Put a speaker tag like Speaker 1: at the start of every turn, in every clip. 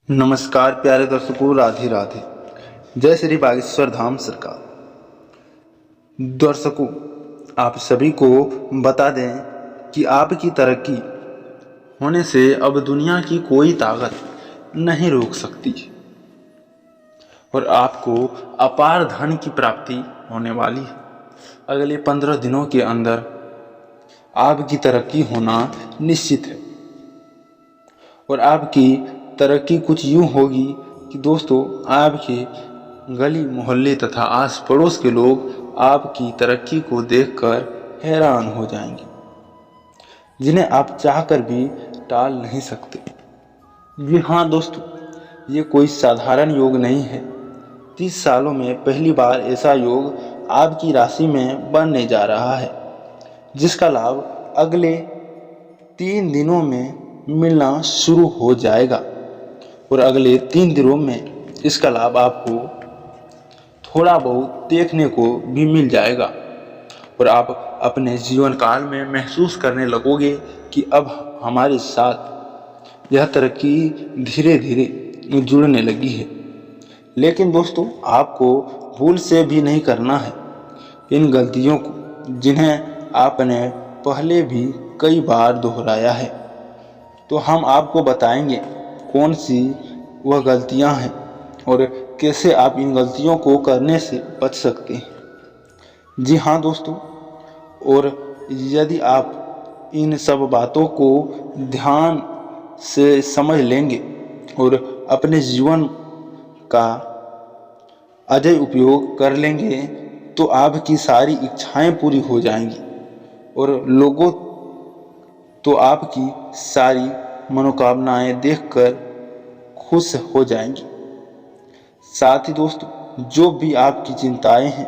Speaker 1: नमस्कार प्यारे दर्शकों, राधे राधे। जय श्री बागेश्वर धाम सरकार। दर्शकों, आप सभी को बता दें कि आपकी तरक्की होने से अब दुनिया की कोई ताकत नहीं रोक सकती और आपको अपार धन की प्राप्ति होने वाली है। अगले 15 दिनों के अंदर आपकी तरक्की होना निश्चित है और आपकी तरक्की कुछ यूँ होगी कि दोस्तों, आपके गली मोहल्ले तथा आस पड़ोस के लोग आपकी तरक्की को देखकर हैरान हो जाएंगे, जिन्हें आप चाहकर भी टाल नहीं सकते। जी हाँ दोस्तों, ये कोई साधारण योग नहीं है। 30 सालों में पहली बार ऐसा योग आपकी राशि में बनने जा रहा है, जिसका लाभ अगले 3 दिनों में मिलना शुरू हो जाएगा और अगले 3 दिनों में इसका लाभ आपको थोड़ा बहुत देखने को भी मिल जाएगा और आप अपने जीवन काल में महसूस करने लगोगे कि अब हमारे साथ यह तरक्की धीरे धीरे जुड़ने लगी है। लेकिन दोस्तों, आपको भूल से भी नहीं करना है इन गलतियों को, जिन्हें आपने पहले भी कई बार दोहराया है। तो हम आपको बताएंगे कौन सी वह गलतियां हैं और कैसे आप इन गलतियों को करने से बच सकते हैं। जी हाँ दोस्तों, और यदि आप इन सब बातों को ध्यान से समझ लेंगे और अपने जीवन का अजय उपयोग कर लेंगे तो आपकी सारी इच्छाएं पूरी हो जाएंगी और लोगों तो आपकी सारी मनोकामनाएं देखकर खुश हो जाएंगी। साथ ही दोस्तों, जो भी आपकी चिंताएं हैं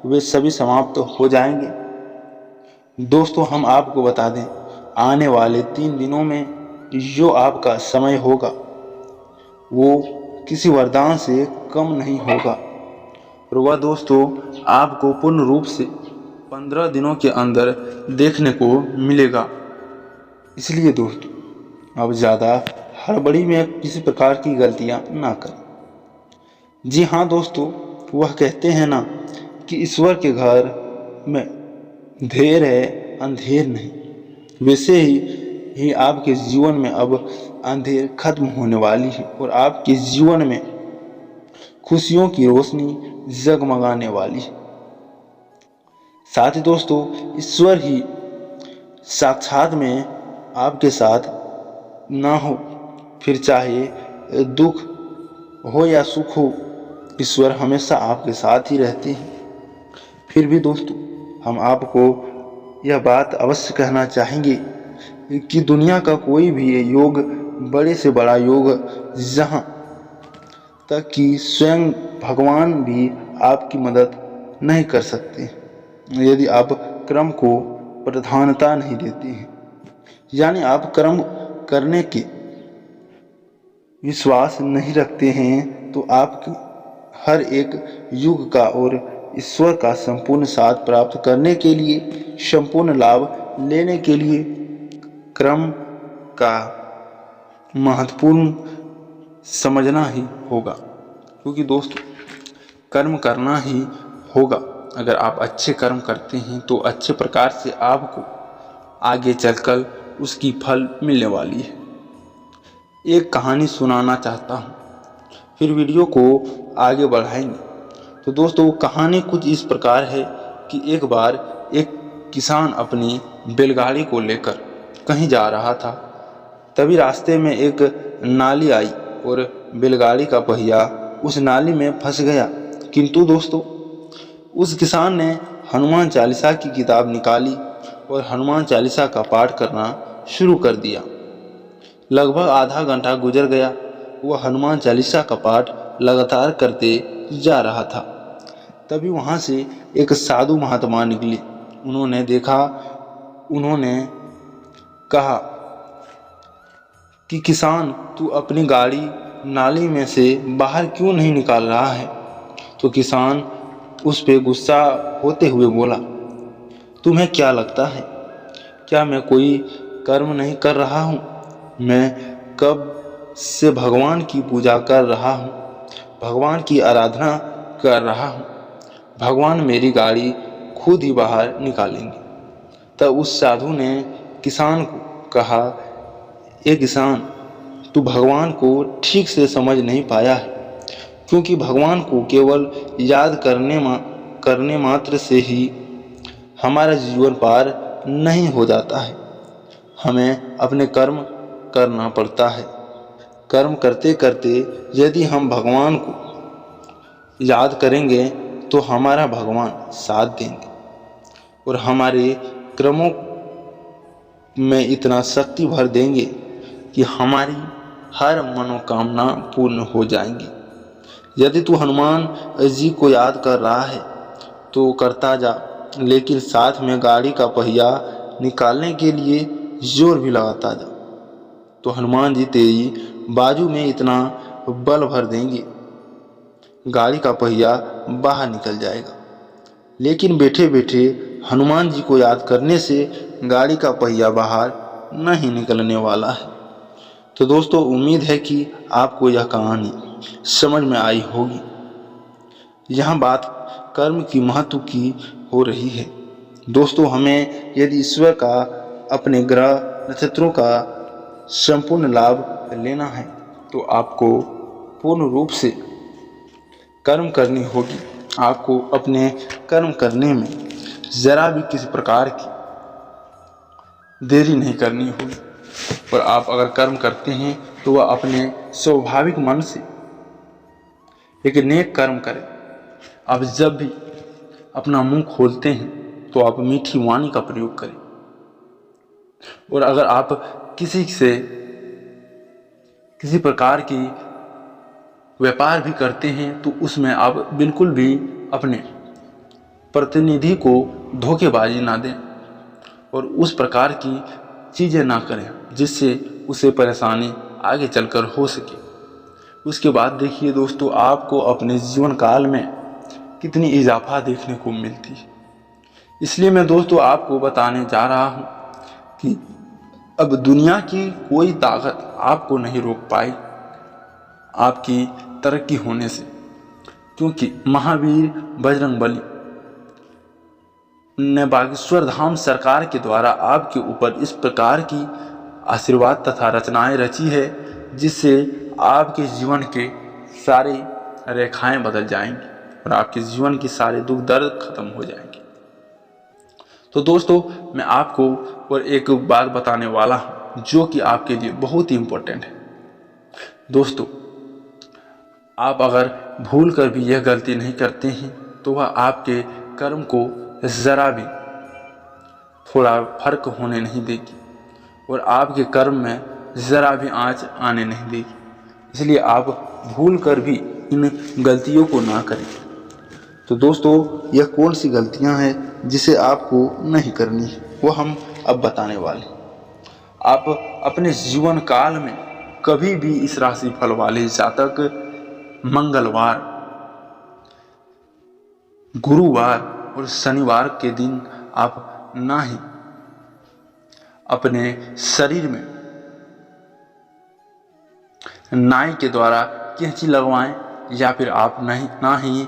Speaker 1: वे सभी समाप्त हो जाएंगे। दोस्तों, हम आपको बता दें, आने वाले 3 दिनों में जो आपका समय होगा वो किसी वरदान से कम नहीं होगा और वह दोस्तों आपको पूर्ण रूप से 15 दिनों के अंदर देखने को मिलेगा। इसलिए दोस्तों, अब ज़्यादा हड़बड़ी में किसी प्रकार की गलतियां ना करें। जी हाँ दोस्तों, वह कहते हैं ना कि ईश्वर के घर में देर है अंधेर नहीं। वैसे ही आपके जीवन में अब अंधेर खत्म होने वाली है और आपके जीवन में खुशियों की रोशनी जगमगाने वाली है। साथ ही दोस्तों, ईश्वर ही साक्षात में आपके साथ ना हो, फिर चाहे दुख हो या सुख हो, ईश्वर हमेशा आपके साथ ही रहते हैं। फिर भी दोस्तों, हम आपको यह बात अवश्य कहना चाहेंगे कि दुनिया का कोई भी योग, बड़े से बड़ा योग, जहाँ तक कि स्वयं भगवान भी आपकी मदद नहीं कर सकते यदि आप कर्म को प्रधानता नहीं देते हैं। यानी आप कर्म करने के विश्वास नहीं रखते हैं तो आप हर एक युग का और ईश्वर का संपूर्ण साथ प्राप्त करने के लिए, संपूर्ण लाभ लेने के लिए कर्म का महत्वपूर्ण समझना ही होगा। क्योंकि दोस्तों, कर्म करना ही होगा। अगर आप अच्छे कर्म करते हैं तो अच्छे प्रकार से आपको आगे चलकर उसकी फल मिलने वाली है। एक कहानी सुनाना चाहता हूँ, फिर वीडियो को आगे बढ़ाएंगे। तो दोस्तों, कहानी कुछ इस प्रकार है कि एक बार एक किसान अपनी बैलगाड़ी को लेकर कहीं जा रहा था। तभी रास्ते में एक नाली आई और बैलगाड़ी का पहिया उस नाली में फंस गया। किंतु दोस्तों, उस किसान ने हनुमान चालीसा की किताब निकाली और हनुमान चालीसा का पाठ करना शुरू कर दिया। लगभग आधा घंटा गुजर गया। वह हनुमान चालीसा का पाठ लगातार करते जा रहा था। तभी वहाँ से एक साधु महात्मा निकले। उन्होंने कहा कि किसान, तू अपनी गाड़ी नाली में से बाहर क्यों नहीं निकाल रहा है? तो किसान उस पे गुस्सा होते हुए बोला, तुम्हें क्या लगता है, क्या मैं कोई कर्म नहीं कर रहा हूँ? मैं कब से भगवान की पूजा कर रहा हूँ, भगवान की आराधना कर रहा हूँ, भगवान मेरी गाड़ी खुद ही बाहर निकालेंगे। तब उस साधु ने किसान को कहा, ये किसान, तू भगवान को ठीक से समझ नहीं पाया है, क्योंकि भगवान को केवल याद करने मात्र से ही हमारा जीवन पार नहीं हो जाता है। हमें अपने कर्म करना पड़ता है। कर्म करते करते यदि हम भगवान को याद करेंगे तो हमारा भगवान साथ देंगे और हमारे कर्मों में इतना शक्ति भर देंगे कि हमारी हर मनोकामना पूर्ण हो जाएंगी। यदि तू हनुमान जी को याद कर रहा है तो करता जा, लेकिन साथ में गाड़ी का पहिया निकालने के लिए जोर भी लगाता जा, तो हनुमान जी तेरी बाजू में इतना बल भर देंगे, गाड़ी का पहिया बाहर निकल जाएगा। लेकिन बैठे बैठे हनुमान जी को याद करने से गाड़ी का पहिया बाहर नहीं निकलने वाला है। तो दोस्तों, उम्मीद है कि आपको यह कहानी समझ में आई होगी। यहाँ बात कर्म की महत्व की हो रही है। दोस्तों, हमें यदि ईश्वर का, अपने ग्रह नक्षत्रों का संपूर्ण लाभ लेना है तो आपको पूर्ण रूप से कर्म करनी होगी। आपको अपने कर्म करने में ज़रा भी किसी प्रकार की देरी नहीं करनी होगी। और आप अगर कर्म करते हैं तो वह अपने स्वाभाविक मन से एक नेक कर्म करें। आप जब भी अपना मुंह खोलते हैं तो आप मीठी वाणी का प्रयोग करें। और अगर आप किसी से किसी प्रकार की व्यापार भी करते हैं तो उसमें आप बिल्कुल भी अपने प्रतिनिधि को धोखेबाजी ना दें और उस प्रकार की चीज़ें ना करें जिससे उसे परेशानी आगे चलकर हो सके। उसके बाद देखिए दोस्तों, आपको अपने जीवन काल में कितनी इजाफा देखने को मिलती है। इसलिए मैं दोस्तों आपको बताने जा रहा हूँ कि अब दुनिया की कोई ताकत आपको नहीं रोक पाई आपकी तरक्की होने से, क्योंकि महावीर बजरंगबली ने बागेश्वर धाम सरकार के द्वारा आपके ऊपर इस प्रकार की आशीर्वाद तथा रचनाएं रची है जिससे आपके जीवन के सारे रेखाएं बदल जाएंगी और आपके जीवन की सारे दुख दर्द खत्म हो जाएंगे। तो दोस्तों, मैं आपको और एक बात बताने वाला हूं जो कि आपके लिए बहुत ही इम्पोर्टेंट है। दोस्तों, आप अगर भूल कर भी यह गलती नहीं करते हैं तो वह आपके कर्म को ज़रा भी थोड़ा फर्क होने नहीं देगी और आपके कर्म में ज़रा भी आँच आने नहीं देगी। इसलिए आप भूल कर भी इन गलतियों को ना करें। तो दोस्तों, यह कौन सी गलतियां हैं जिसे आपको नहीं करनी है वो हम अब बताने वाले हैं। आप अपने जीवन काल में कभी भी इस राशि फल वाले जातक मंगलवार, गुरुवार और शनिवार के दिन आप ना ही अपने शरीर में नाई के द्वारा कैंची लगवाएं या फिर आप ना ही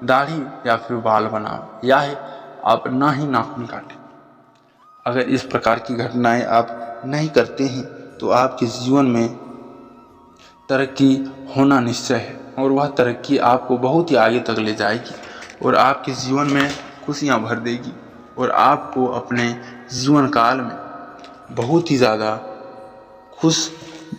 Speaker 1: दाढ़ी या फिर बाल बनाओ या आप ना ही नाखून काटें। अगर इस प्रकार की घटनाएं आप नहीं करते हैं तो आपके जीवन में तरक्की होना निश्चय है और वह तरक्की आपको बहुत ही आगे तक ले जाएगी और आपके जीवन में खुशियां भर देगी और आपको अपने जीवन काल में बहुत ही ज़्यादा खुश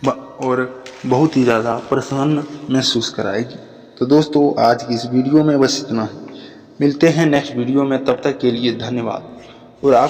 Speaker 1: और बहुत ही ज़्यादा प्रसन्न महसूस कराएगी। तो दोस्तों, आज की इस वीडियो में बस इतना ही। मिलते हैं नेक्स्ट वीडियो में, तब तक के लिए धन्यवाद। और आप